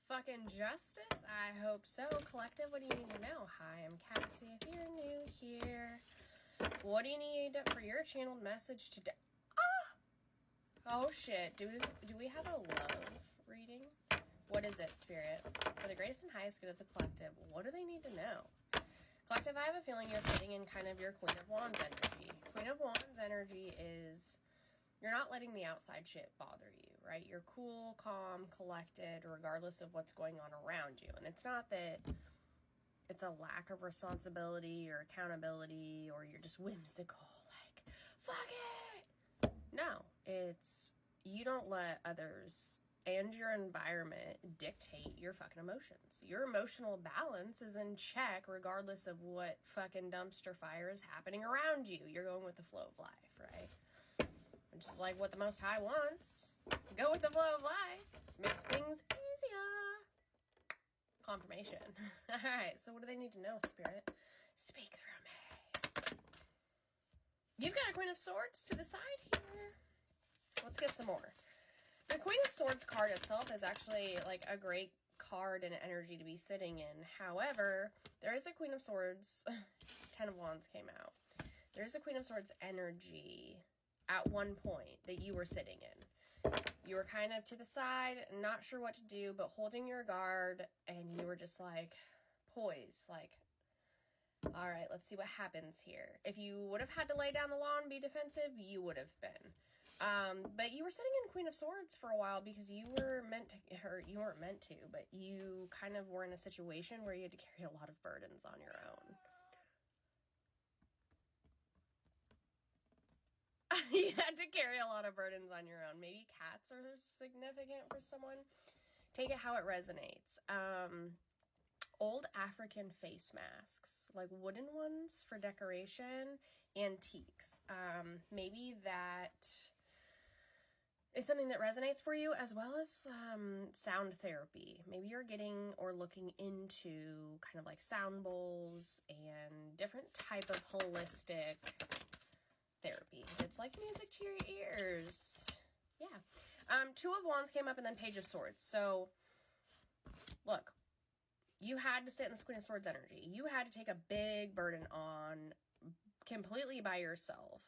fucking justice? I hope so. Collective, what do you need to know? Hi, I'm Cassie. If you're new here, what do you need for your channeled message today? Oh shit. Do we have a love reading? What is it, Spirit? For the greatest and highest good of the collective, what do they need to know? Collective, I have a feeling you're sitting in kind of your Queen of Wands energy. Queen of Wands energy is you're not letting the outside shit bother you, right? You're cool, calm, collected, regardless of what's going on around you. And it's not that it's a lack of responsibility or accountability or you're just whimsical, like, fuck it! No, it's you don't let others and your environment dictate your fucking emotions. Your emotional balance is in check regardless of what fucking dumpster fire is happening around you. You're going with the flow of life, right? Which is like what the Most High wants. Go with the flow of life. Makes things easier. Confirmation. Alright, so what do they need to know, Spirit? Speak through me. You've got a Queen of Swords to the side here. Let's get some more. The Queen of Swords card itself is actually like a great card and energy to be sitting in. However, there is a Queen of Swords. 10 of Wands came out. There's a Queen of Swords energy at one point that you were sitting in. You were kind of to the side, not sure what to do, but holding your guard, and you were just like poised, like, all right, let's see what happens here. If you would have had to lay down the law and be defensive, you would have been. But you were sitting in Queen of Swords for a while because you were meant to, or you weren't meant to, but you kind of were in a situation where you had to carry a lot of burdens on your own. You had to carry a lot of burdens on your own. Maybe cats are significant for someone. Take it how it resonates. Old African face masks, like wooden ones for decoration, antiques. Maybe that is something that resonates for you, as well as sound therapy. Maybe you're getting or looking into kind of like sound bowls and different type of holistic therapy. It's like music to your ears. Yeah. 2 of Wands came up and then Page of Swords. So, look, you had to sit in this Queen of Swords energy. You had to take a big burden on completely by yourself.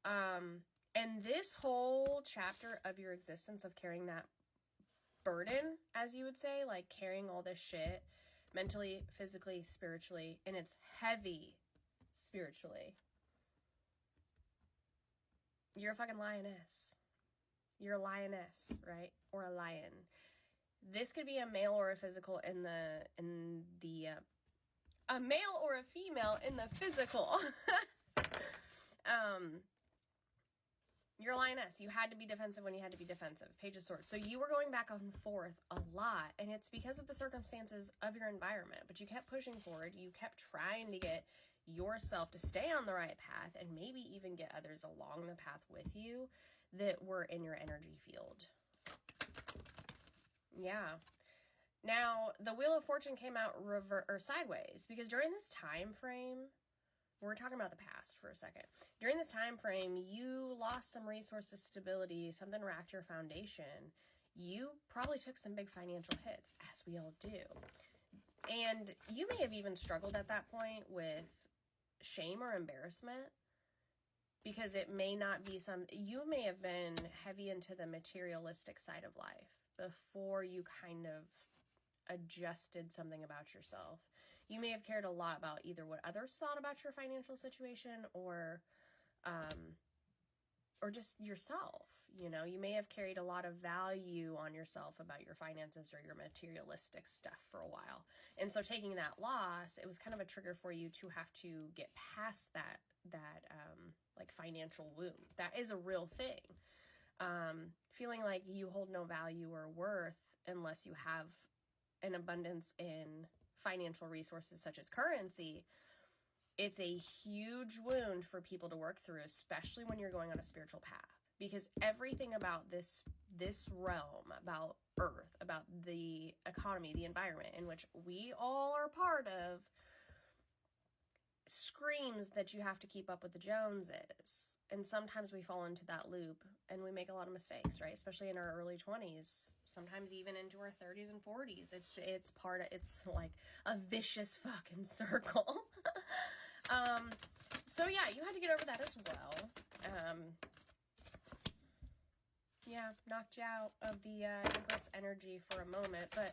And this whole chapter of your existence of carrying that burden, as you would say, like carrying all this shit mentally, physically, spiritually, and it's heavy spiritually. You're a fucking lioness. You're a lioness, right? Or a lion. This could be a male or a physical a male or a female in the physical. You're a lioness. You had to be defensive when you had to be defensive. Page of Swords. So you were going back and forth a lot, and it's because of the circumstances of your environment, but you kept pushing forward. You kept trying to get yourself to stay on the right path and maybe even get others along the path with you that were in your energy field. Yeah. Now, the Wheel of Fortune came out sideways because during this time frame, we're talking about the past for a second. During this time frame, you lost some resources, stability, something racked your foundation. You probably took some big financial hits, as we all do. And you may have even struggled at that point with shame or embarrassment because it may not be you may have been heavy into the materialistic side of life before you kind of adjusted something about yourself. You may have cared a lot about either what others thought about your financial situation or just yourself. You know, you may have carried a lot of value on yourself about your finances or your materialistic stuff for a while. And so taking that loss, it was kind of a trigger for you to have to get past that like financial wound. That is a real thing. Feeling like you hold no value or worth unless you have an abundance in financial resources such as currency. It's a huge wound for people to work through, especially when you're going on a spiritual path, because everything about this realm, about Earth, about the economy, the environment in which we all are part of, screams that you have to keep up with the Joneses. And sometimes we fall into that loop and we make a lot of mistakes, right? Especially in our early 20s, sometimes even into our 30s and 40s. It's like a vicious fucking circle. So yeah, you had to get over that as well. Yeah, knocked you out of the Empress energy for a moment, but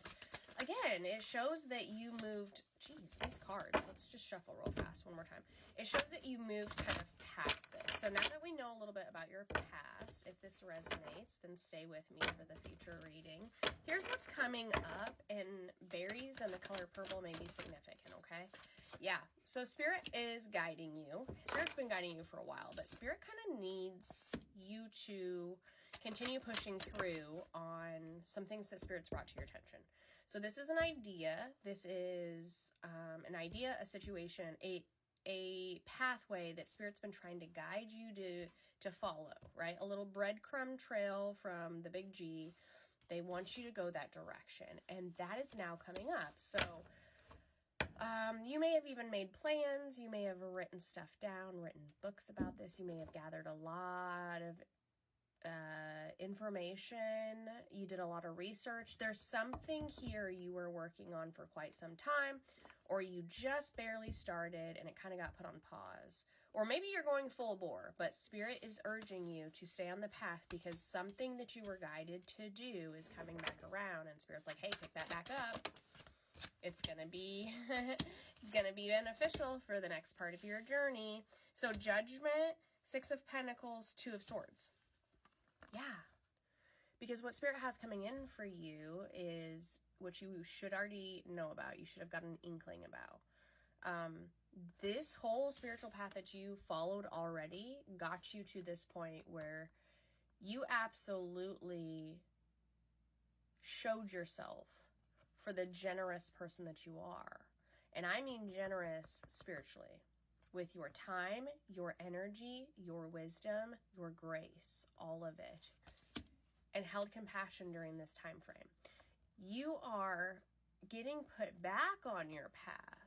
again, it shows that you moved. Geez, these cards. Let's just shuffle real fast one more time. It shows that you moved kind of past this. So now that we know a little bit about your past, if this resonates, then stay with me for the future reading. Here's what's coming up, and berries and the color purple may be significant, okay? Yeah, so Spirit is guiding you. Spirit's been guiding you for a while, but Spirit kind of needs you to continue pushing through on some things that Spirit's brought to your attention. So this is an idea. This is an idea, a situation, a pathway that Spirit's been trying to guide you to follow, right? A little breadcrumb trail from the big G. They want you to go that direction, and that is now coming up. So you may have even made plans. You may have written stuff down, written books about this. You may have gathered a lot of information. You did a lot of research. There's something here you were working on for quite some time, or you just barely started and it kind of got put on pause. Or maybe you're going full bore, but Spirit is urging you to stay on the path because something that you were guided to do is coming back around, and Spirit's like, hey, pick that back up. It's gonna be it's gonna be beneficial for the next part of your journey. So Judgment, Six of Pentacles, Two of Swords. Yeah, because what Spirit has coming in for you is what you should already know about. You should have got an inkling about. This whole spiritual path that you followed already got you to this point where you absolutely showed yourself for the generous person that you are. And I mean generous spiritually. With your time, your energy, your wisdom, your grace, all of it, and held compassion during this time frame. You are getting put back on your path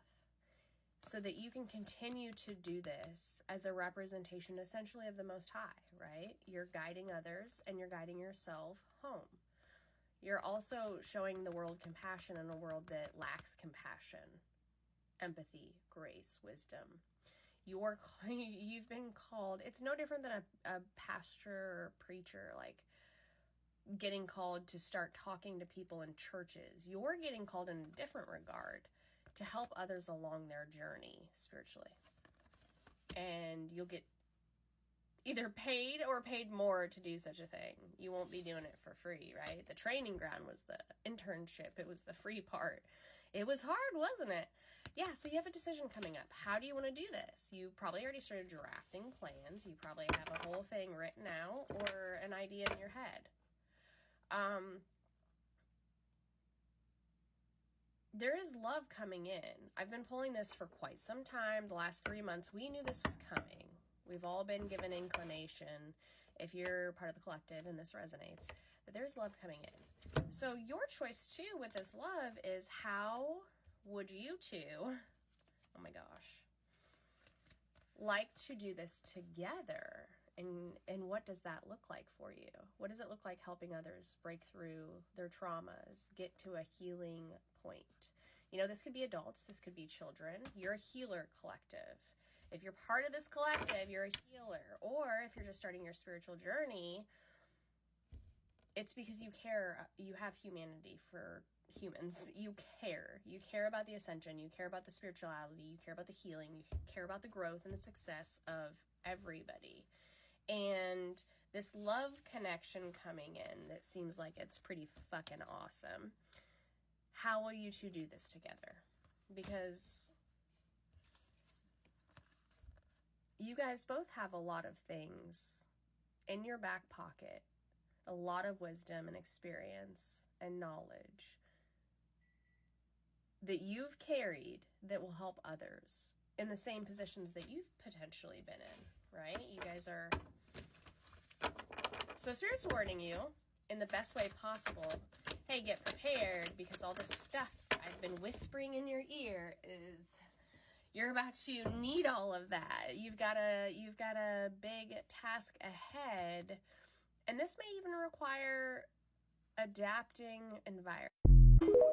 so that you can continue to do this as a representation essentially of the Most High, right? You're guiding others and you're guiding yourself home. You're also showing the world compassion in a world that lacks compassion, empathy, grace, wisdom. You've been called. It's no different than a pastor or preacher, like getting called to start talking to people in churches. You're getting called in a different regard to help others along their journey spiritually. And you'll get either paid or paid more to do such a thing. You won't be doing it for free, right? The training ground was the internship. It was the free part. It was hard, wasn't it? Yeah, so you have a decision coming up. How do you want to do this? You probably already started drafting plans. You probably have a whole thing written out or an idea in your head. There is love coming in. I've been pulling this for quite some time. The last 3 months, we knew this was coming. We've all been given inclination, if you're part of the collective and this resonates, that there's love coming in. So your choice too with this love is, how would you two, oh my gosh, like to do this together? And what does that look like for you? What does it look like helping others break through their traumas, get to a healing point? You know, this could be adults, this could be children. You're a healer collective. If you're part of this collective, you're a healer. Or if you're just starting your spiritual journey, it's because you care. You have humanity for humans. You care about the ascension. You care about the spirituality. You care about the healing. You care about the growth and the success of everybody. And this love connection coming in, that seems like it's pretty fucking awesome. How will you two do this together? Because you guys both have a lot of things in your back pocket, a lot of wisdom and experience and knowledge that you've carried that will help others in the same positions that you've potentially been in, right? You guys are... So Spirit's warning you in the best way possible. Hey, get prepared, because all this stuff I've been whispering in your ear is... You're about to need all of that. You've got a big task ahead, and this may even require adapting environment.